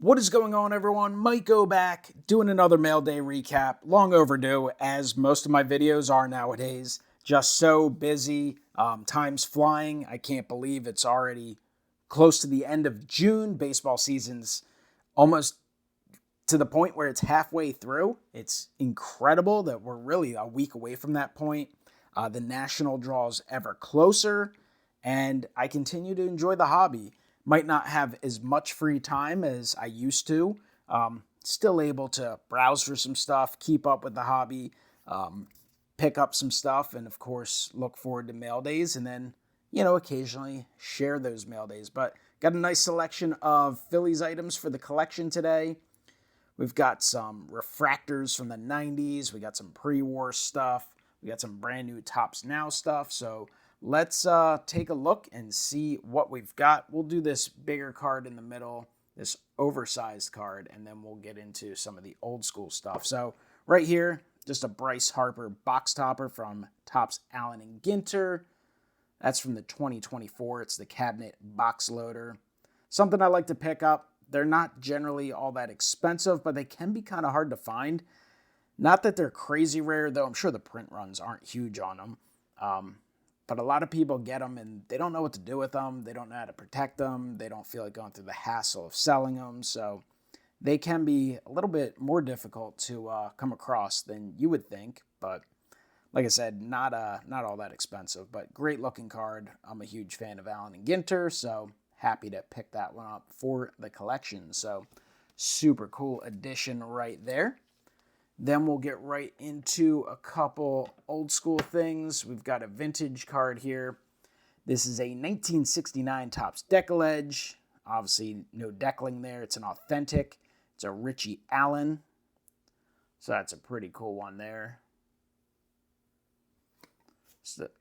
What is going on, everyone? MikeO back, doing another mail day recap. Long overdue, as most of my videos are nowadays. Just so busy. Time's flying. I can't believe it's already close to the end of June. Baseball season's almost to the point where it's halfway through. It's incredible that we're really a week away from that point. The national draws ever closer, and I continue to enjoy the hobby. Might not have as much free time as I used to. Still able to browse for some stuff, keep up with the hobby, pick up some stuff, and of course, look forward to mail days, and then, occasionally share those mail days. But got a nice selection of Phillies items for the collection today. We've got some refractors from the 90s. We got some pre-war stuff. We got some brand new Topps Now stuff. So let's take a look and see what we've got. We'll do this bigger card in the middle, this oversized card, and then we'll get into some of the old school stuff. So right here, just a Bryce Harper box topper from Topps Allen and Ginter. That's from the 2024. It's the cabinet box loader. Something I like to pick up. They're not generally all that expensive, but they can be kind of hard to find. Not that they're crazy rare, though. I'm sure the print runs aren't huge on them. But a lot of people get them and they don't know what to do with them. They don't know how to protect them. They don't feel like going through the hassle of selling them. So they can be a little bit more difficult to come across than you would think. But like I said, not all that expensive, but great looking card. I'm a huge fan of Allen and Ginter, so happy to pick that one up for the collection. So super cool addition right there. Then we'll get right into a couple old school things. We've got a vintage card here. This is a 1969 Topps Deckle Edge. Obviously, no deckling there. It's an authentic. It's a Richie Allen. So that's a pretty cool one there. It's the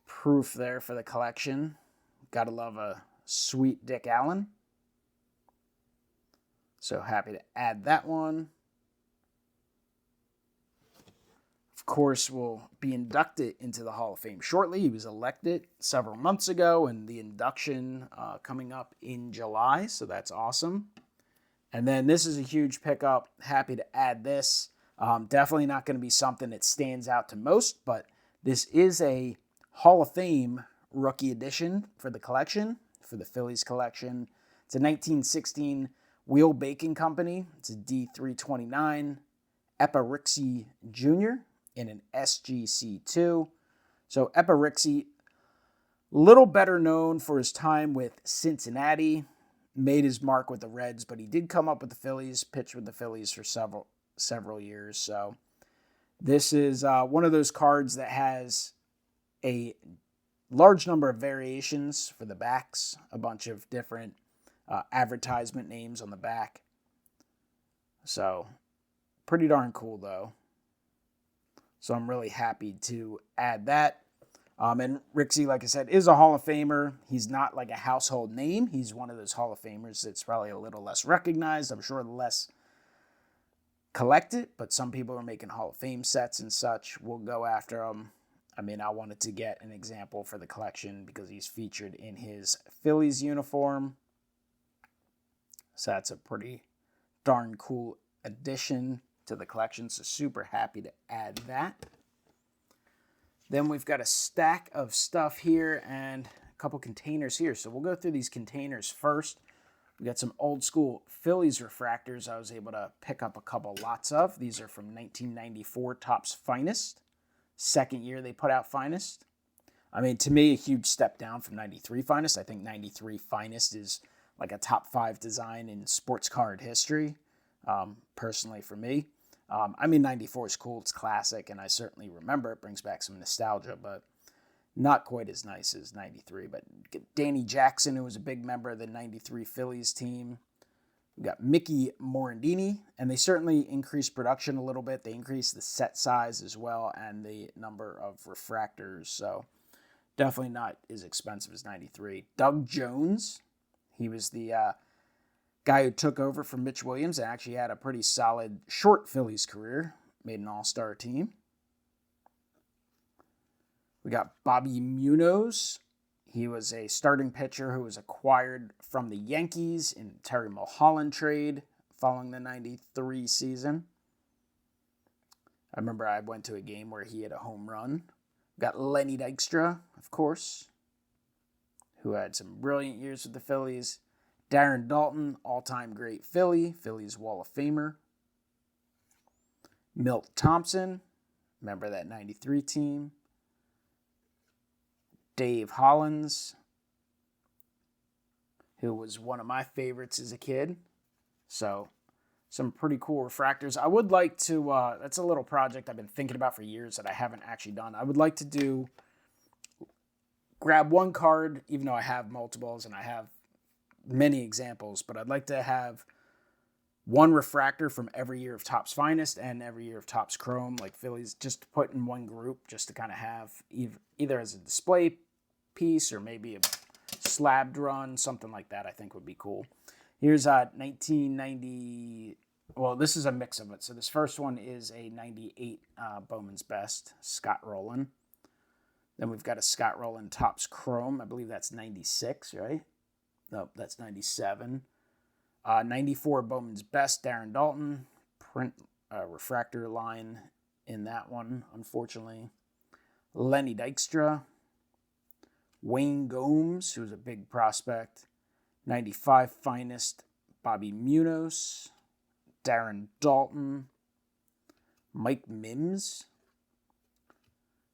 proof there for the collection. Gotta love a sweet Dick Allen. So happy to add that one. Of course, will be inducted into the Hall of Fame shortly. He was elected several months ago, and the induction coming up in July, so that's awesome. And then this is a huge pickup. Happy to add this. Definitely not going to be something that stands out to most, but this is a Hall of Fame rookie edition for the collection, for the Phillies collection. It's a 1916 Wheel Baking Company. It's a D329 Epirixie Jr. in an SGC2. So Epirixie, little better known for his time with Cincinnati, made his mark with the Reds, but he did come up with the Phillies, pitched with the Phillies for several years. So this is one of those cards that has a large number of variations for the backs, a bunch of different advertisement names on the back. So pretty darn cool, though. So I'm really happy to add that. And Rixie, like I said, is a Hall of Famer. He's not like a household name. He's one of those Hall of Famers that's probably a little less recognized. I'm sure less collected, but some people are making Hall of Fame sets and such. We'll go after him. I mean, I wanted to get an example for the collection because he's featured in his Phillies uniform. So that's a pretty darn cool addition to the collection. So super happy to add that. Then we've got a stack of stuff here and a couple containers here. So we'll go through these containers first. We got some old school Phillies refractors I was able to pick up a couple lots of. These are from 1994 Topps Finest. Second year they put out Finest. I mean, to me, a huge step down from 93 Finest. I think 93 Finest is like a top 5 design in sports card history, personally for me. I mean, 94 is cool. It's classic, and I certainly remember it. Brings back some nostalgia, but not quite as nice as 93. But Danny Jackson, who was a big member of the 93 Phillies team. We got Mickey Morandini, and they certainly increased production a little bit. They increased the set size as well and the number of refractors. So definitely not as expensive as 93. Doug Jones. He was the guy who took over from Mitch Williams and actually had a pretty solid short Phillies career. Made an all-star team. We got Bobby Munoz. He was a starting pitcher who was acquired from the Yankees in Terry Mulholland trade following the 93 season. I remember I went to a game where he had a home run. Got Lenny Dykstra, of course, who had some brilliant years with the Phillies. Darren Daulton, all-time great Phillies Wall of Famer. Milt Thompson, remember that 93 team. Dave Hollins, who was one of my favorites as a kid. So, some pretty cool refractors. I would like to, that's a little project I've been thinking about for years that I haven't actually done. I would like to grab one card, even though I have multiples and I have many examples, but I'd like to have one refractor from every year of Topps Finest and every year of Topps Chrome, like Phillies, just to put in one group, just to kind of have either as a display piece or maybe a slabbed run, something like that I think would be cool. Here's 1990, well, this is a mix of it. So this first one is a 98 Bowman's Best, Scott Rowland. Then we've got a Scott Rowland Topps Chrome. I believe that's 96, right? No, that's 97. 94 Bowman's Best, Darren Daulton. Print refractor line in that one, unfortunately. Lenny Dykstra. Wayne Gomes, who's a big prospect. 95 Finest, Bobby Munoz. Darren Daulton. Mike Mims.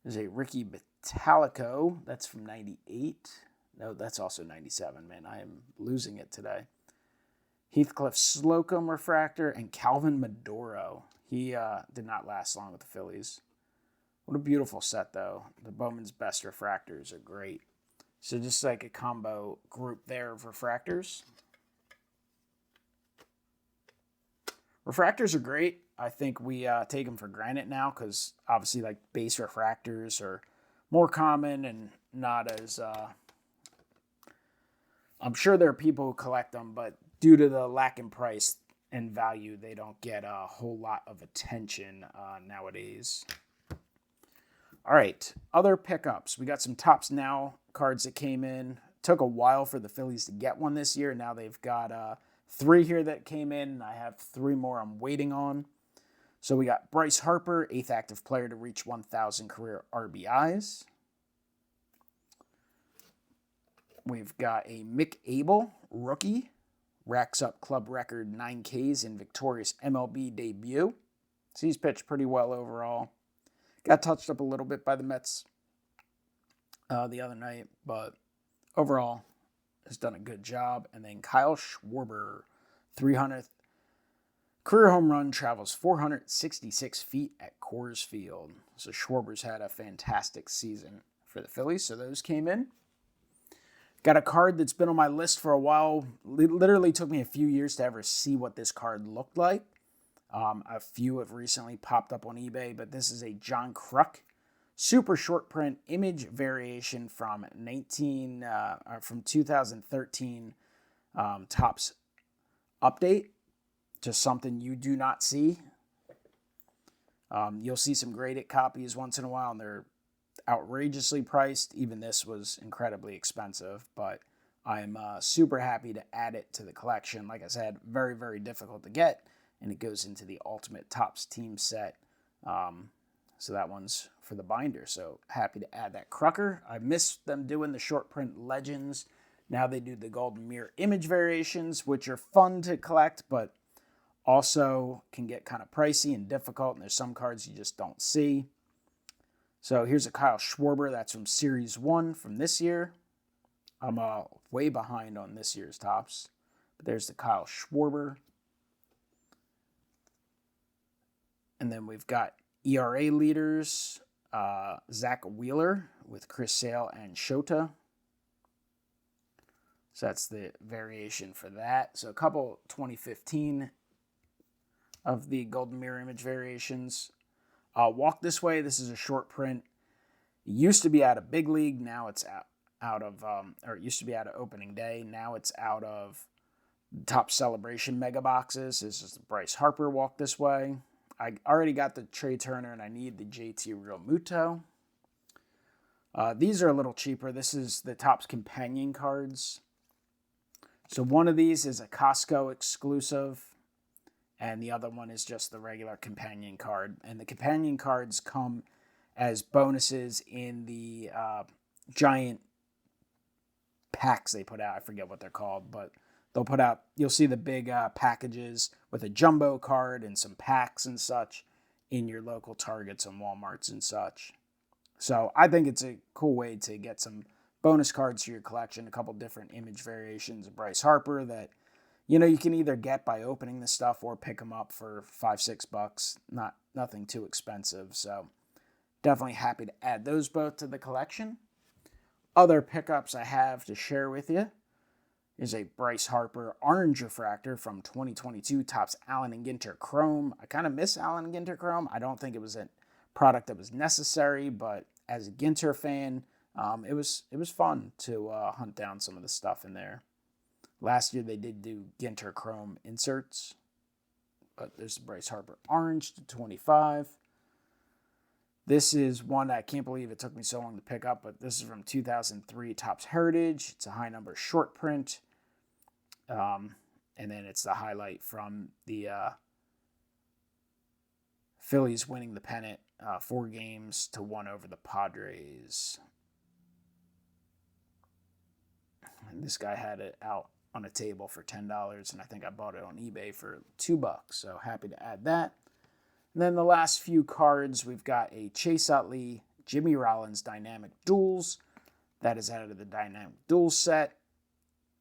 There's a Ricky Batalico. That's from 98. No, that's also 97, man. I am losing it today. Heathcliff Slocum refractor and Calvin Maduro. He did not last long with the Phillies. What a beautiful set, though. The Bowman's Best refractors are great. So just like a combo group there of refractors. Refractors are great. I think we take them for granted now because obviously like base refractors are more common and not as... I'm sure there are people who collect them, but due to the lack in price and value, they don't get a whole lot of attention nowadays. All right, other pickups. We got some Topps Now cards that came in. Took a while for the Phillies to get one this year. Now they've got 3 here that came in, and I have 3 more I'm waiting on. So we got Bryce Harper, 8th active player to reach 1,000 career RBIs. We've got a MikeO rookie. Racks up club record 9 Ks in victorious MLB debut. So he's pitched pretty well overall. Got touched up a little bit by the Mets the other night, but overall has done a good job. And then Kyle Schwarber, 300th career home run, travels 466 feet at Coors Field. So Schwarber's had a fantastic season for the Phillies. So those came in. Got a card that's been on my list for a while. It literally took me a few years to ever see what this card looked like. A few have recently popped up on eBay, but this is a John Kruk super short print image variation from 2013 Topps update. Just something you do not see. You'll see some graded copies once in a while, and they're outrageously priced. Even this was incredibly expensive, but I'm super happy to add it to the collection. Like I said, very, very difficult to get, and it goes into the Ultimate Topps team set. So that one's for the binder. So happy to add that Krucker. I missed them doing the short print Legends. Now they do the Golden Mirror image variations, which are fun to collect, but also can get kind of pricey and difficult, and there's some cards you just don't see. So here's a Kyle Schwarber. That's from Series 1 from this year. I'm way behind on this year's Topps. But there's the Kyle Schwarber. And then we've got ERA leaders, Zach Wheeler with Chris Sale and Shota. So that's the variation for that. So a couple 2015 of the Golden Mirror image variations. Walk This Way. This is a short print. It used to be out of Big League. Now it's out of, or it used to be out of Opening Day. Now it's out of Top Celebration mega boxes. This is the Bryce Harper Walk This Way. I already got the Trey Turner, and I need the JT Realmuto. These are a little cheaper. This is the Topps companion cards. So one of these is a Costco exclusive, and the other one is just the regular companion card. And the companion cards come as bonuses in the giant packs they put out. I forget what they're called, but they'll put out, you'll see the big packages with a jumbo card and some packs and such in your local Targets and Walmarts and such. So I think it's a cool way to get some bonus cards for your collection, a couple different image variations of Bryce Harper that, you know, you can either get by opening the stuff or pick them up for $5-6. Nothing too expensive. So definitely happy to add those both to the collection. Other pickups I have to share with you is a Bryce Harper orange refractor from 2022 Topps Allen and Ginter Chrome. I kind of miss Allen and Ginter Chrome. I don't think it was a product that was necessary, but as a Ginter fan, it was fun to hunt down some of the stuff in there. Last year they did do Ginter Chrome inserts, but there's the Bryce Harper orange to 25. This is one I can't believe it took me so long to pick up, but this is from 2003 Topps Heritage. It's a high number short print. And then it's the highlight from the Phillies winning the pennant 4-1 over the Padres. And this guy had it out on a table for $10, and I think I bought it on eBay for $2. So happy to add that. And then the last few cards, we've got a Chase Utley, Jimmy Rollins Dynamic Duels. That is out of the Dynamic Duels set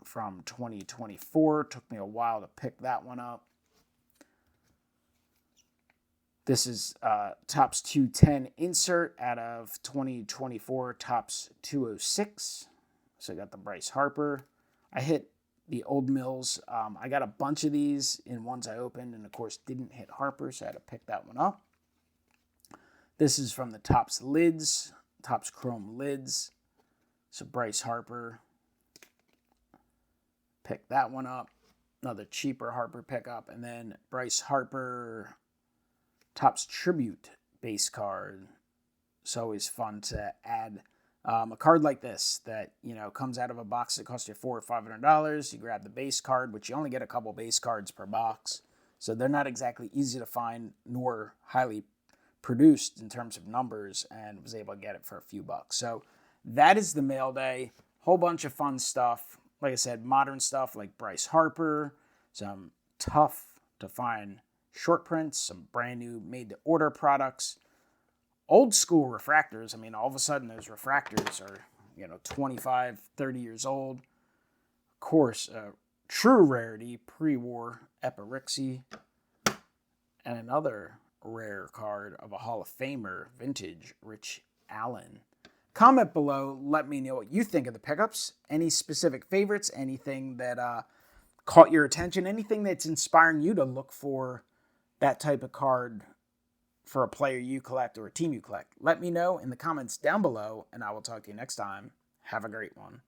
from 2024. Took me a while to pick that one up. This is Topps 210 insert out of 2024 Topps 206. So I got the Bryce Harper. I hit the Old Mills. I got a bunch of these in ones I opened, and of course didn't hit Harper, so I had to pick that one up. This is from the Topps Lids, Topps Chrome Lids. So Bryce Harper. Pick that one up. Another cheaper Harper pickup. And then Bryce Harper Topps Tribute base card. It's always fun to add a card like this that, you know, comes out of a box that costs you $400 or $500. You grab the base card, which you only get a couple base cards per box. So they're not exactly easy to find nor highly produced in terms of numbers, and was able to get it for a few bucks. So that is the mail day. Whole bunch of fun stuff. Like I said, modern stuff like Bryce Harper, some tough to find short prints, some brand new made to order products, old school refractors. I mean, all of a sudden those refractors are, 25, 30 years old. Of course, true rarity, pre-war Epirixi, and another rare card of a Hall of Famer, vintage Rich Allen. Comment below, let me know what you think of the pickups. Any specific favorites, anything that caught your attention, anything that's inspiring you to look for that type of card for a player you collect or a team you collect. Let me know in the comments down below, and I will talk to you next time. Have a great one.